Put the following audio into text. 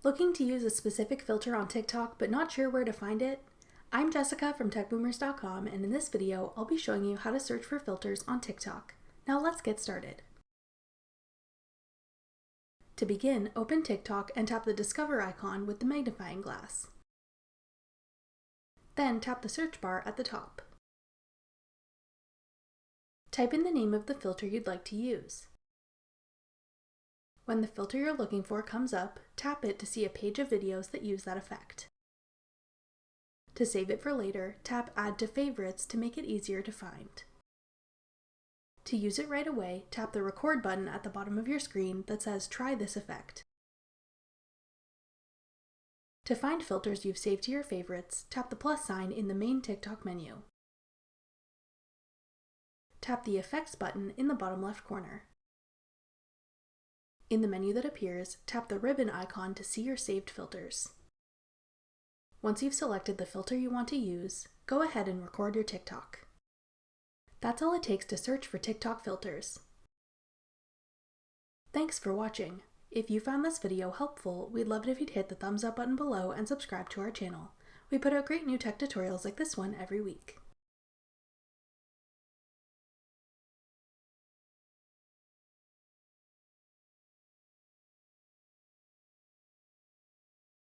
Looking to use a specific filter on TikTok but not sure where to find it? I'm Jessica from techboomers.com, and in this video I'll be showing you how to search for filters on TikTok. Now let's get started. To begin, open TikTok and tap the Discover icon with the magnifying glass. Then tap the search bar at the top. Type in the name of the filter you'd like to use. When the filter you're looking for comes up, tap it to see a page of videos that use that effect. To save it for later, tap Add to Favorites to make it easier to find. To use it right away, tap the Record button at the bottom of your screen that says Try this effect. To find filters you've saved to your favorites, tap the plus sign in the main TikTok menu. Tap the Effects button in the bottom left corner. In the menu that appears, tap the ribbon icon to see your saved filters. Once you've selected the filter you want to use, go ahead and record your TikTok. That's all it takes to search for TikTok filters. Thanks for watching. If you found this video helpful, we'd love it if you'd hit the thumbs up button below and subscribe to our channel. We put out great new tech tutorials like this one every week.